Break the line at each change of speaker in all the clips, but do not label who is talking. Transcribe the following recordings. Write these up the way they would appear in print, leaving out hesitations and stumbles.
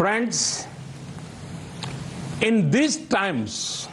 Friends, in these times,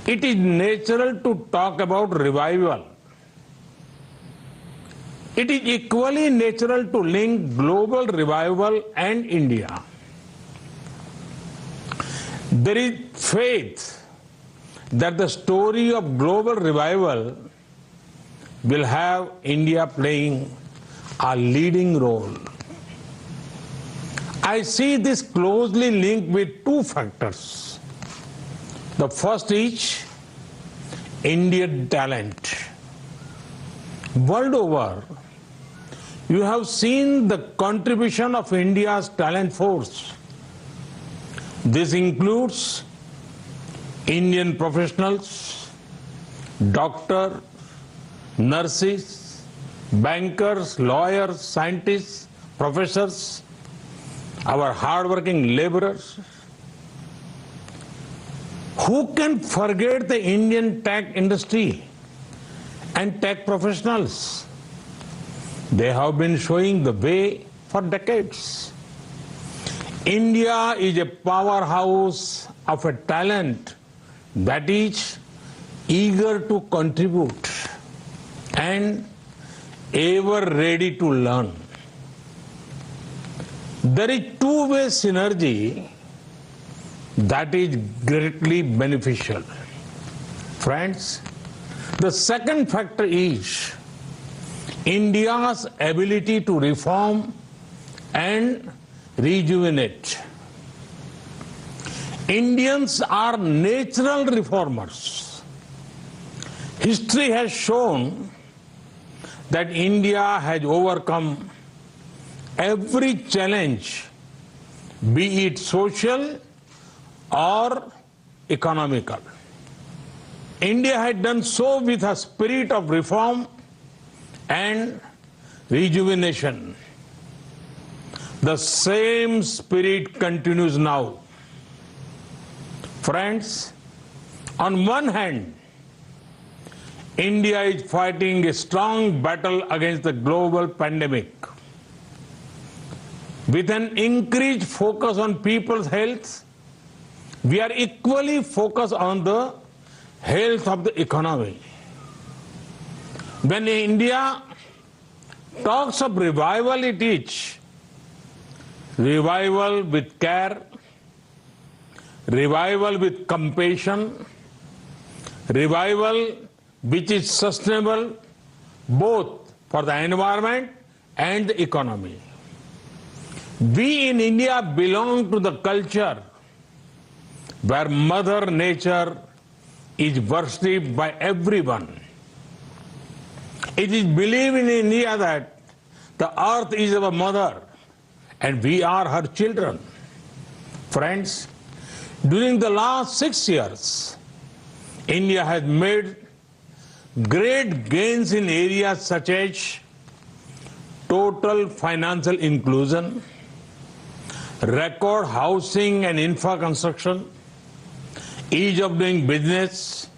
it is natural to talk about revival. It is equally natural to link global revival and India. There is faith that the story of global revival will have India playing a leading role. I see this closely linked with two factors. The first is Indian talent. World over, you have seen the contribution of India's talent force. This includes Indian professionals, doctors, nurses, bankers, lawyers, scientists, professors, our hardworking laborers. Who can forget the Indian tech industry and tech professionals? They have been showing the way for decades. India is a powerhouse of a talent that is eager to contribute and ever ready to learn. There is two-way synergy that is greatly beneficial. Friends, the second factor is India's ability to reform and rejuvenate. Indians are natural reformers. History has shown that India has overcome every challenge, be it social or economical. India had done so with a spirit of reform and rejuvenation. The same spirit continues now. Friends, on one hand, India is fighting a strong battle against the global pandemic. With an increased focus on people's health, we are equally focused on the health of the economy. When India talks of revival, it is revival with care, revival with compassion, revival which is sustainable both for the environment and the economy. We in India belong to the culture where Mother Nature is worshipped by everyone. It is believed in India that the earth is our mother and we are her children. Friends, during the last 6 years, India has made great gains in areas such as total financial inclusion, record housing and infra construction, ease of doing business,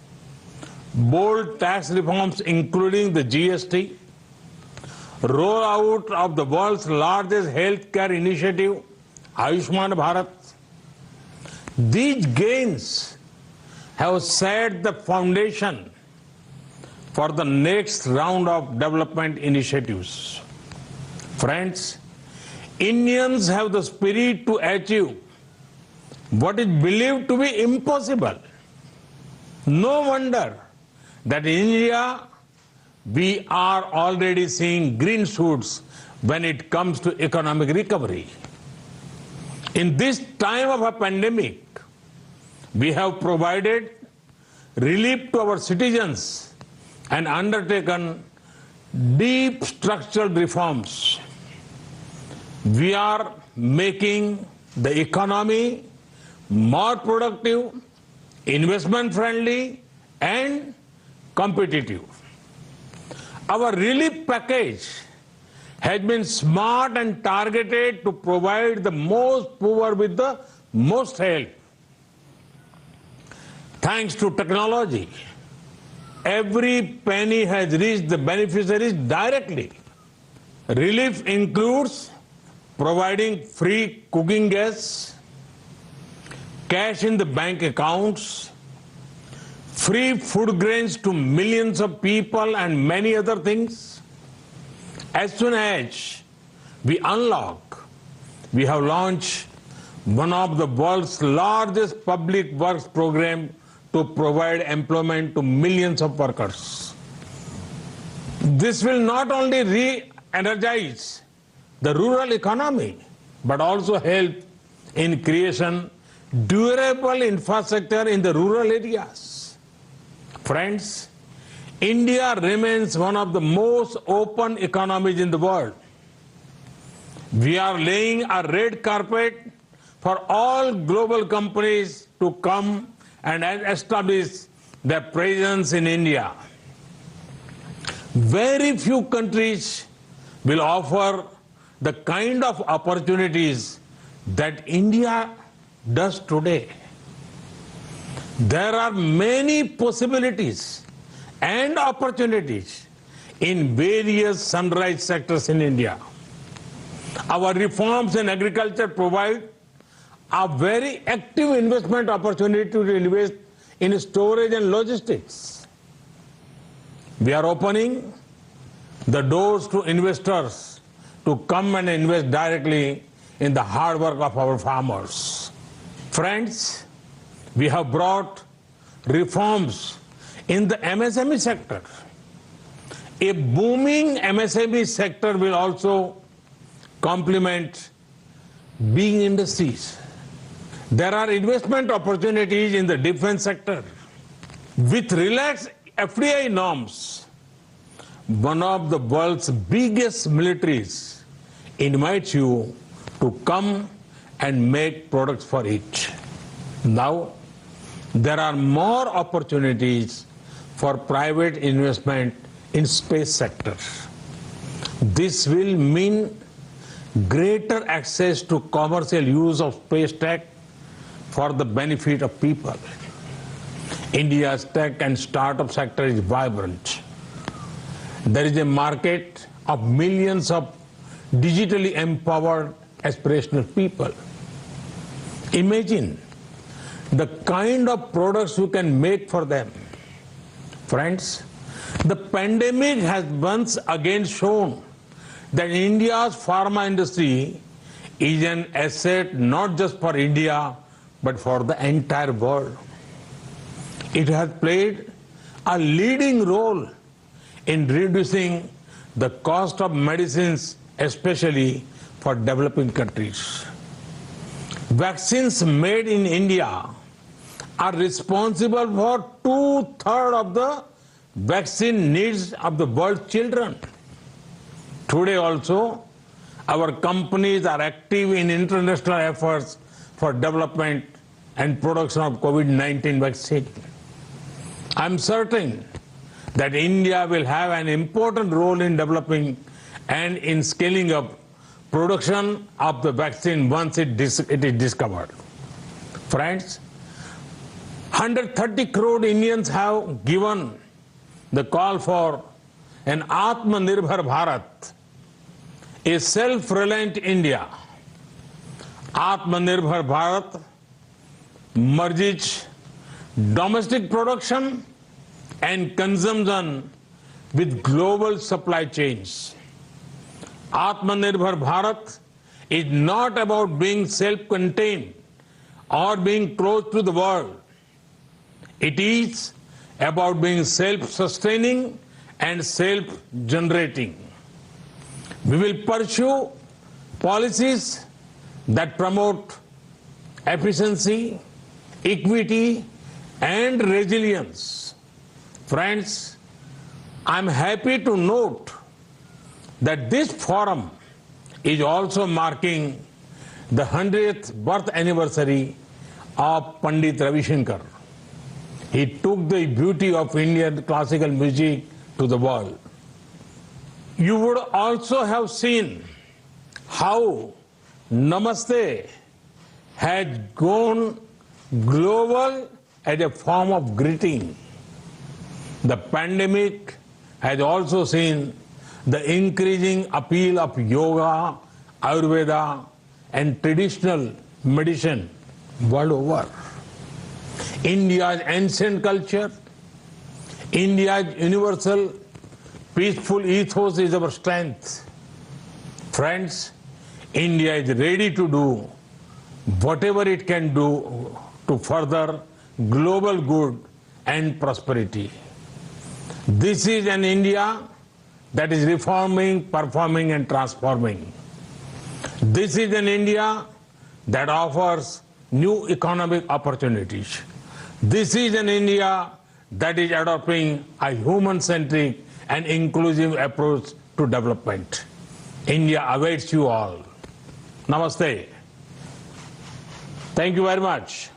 bold tax reforms including the GST, rollout of the world's largest healthcare initiative, Ayushman Bharat. These gains have set the foundation for the next round of development initiatives. Friends, Indians have the spirit to achieve what is believed to be impossible. No wonder that in India we are already seeing green shoots when it comes to economic recovery. In this time of a pandemic, we have provided relief to our citizens and undertaken deep structural reforms. We are making the economy more productive, investment friendly and competitive. Our relief package has been smart and targeted to provide the most poor with the most help. Thanks to technology, every penny has reached the beneficiaries directly. Relief includes providing free cooking gas, cash in the bank accounts, free food grains to millions of people, and many other things. As soon as we unlock, we have launched one of the world's largest public works program to provide employment to millions of workers. This will not only re-energize the rural economy, but also help in creation durable infrastructure in the rural areas. Friends, India remains one of the most open economies in the world. We are laying a red carpet for all global companies to come and establish their presence in India. Very few countries will offer the kind of opportunities that India does today. There are many possibilities and opportunities in various sunrise sectors in India. Our reforms in agriculture provide a very active investment opportunity to invest in storage and logistics. We are opening the doors to investors to come and invest directly in the hard work of our farmers. Friends, we have brought reforms in the MSME sector. A booming MSME sector will also complement big industries. There are investment opportunities in the defense sector. With relaxed FDI norms, one of the world's biggest militaries invites you to come and make products for it. Now, there are more opportunities for private investment in space sector. This will mean greater access to commercial use of space tech for the benefit of people. India's tech and startup sector is vibrant. There is a market of millions of digitally empowered aspirational people. Imagine the kind of products you can make for them. Friends, the pandemic has once again shown that India's pharma industry is an asset not just for India, but for the entire world. It has played a leading role in reducing the cost of medicines, especially for developing countries. Vaccines made in India are responsible for 2/3 of the vaccine needs of the world's children. Today also, our companies are active in international efforts for development and production of COVID-19 vaccine. I'm certain that India will have an important role in developing and in scaling up production of the vaccine once it is discovered. Friends, 130 crore Indians have given the call for an Atmanirbhar Bharat, a self-reliant India. Atmanirbhar Bharat merges domestic production and consumption with global supply chains. Atmanirbhar Bharat is not about being self-contained or being close to the world. It is about being self-sustaining and self-generating. We will pursue policies that promote efficiency, equity, and resilience. Friends, I'm happy to note that this forum is also marking the 100th birth anniversary of Pandit Ravi Shankar. He took the beauty of Indian classical music to the world. You would also have seen how Namaste has gone global as a form of greeting. The pandemic has also seen the increasing appeal of yoga, Ayurveda, and traditional medicine world over. India's ancient culture, India's universal peaceful ethos is our strength. Friends, India is ready to do whatever it can do to further global good and prosperity. This is an India that is reforming, performing, and transforming. This is an India that offers new economic opportunities. This is an India that is adopting a human-centric and inclusive approach to development. India awaits you all. Namaste. Thank you very much.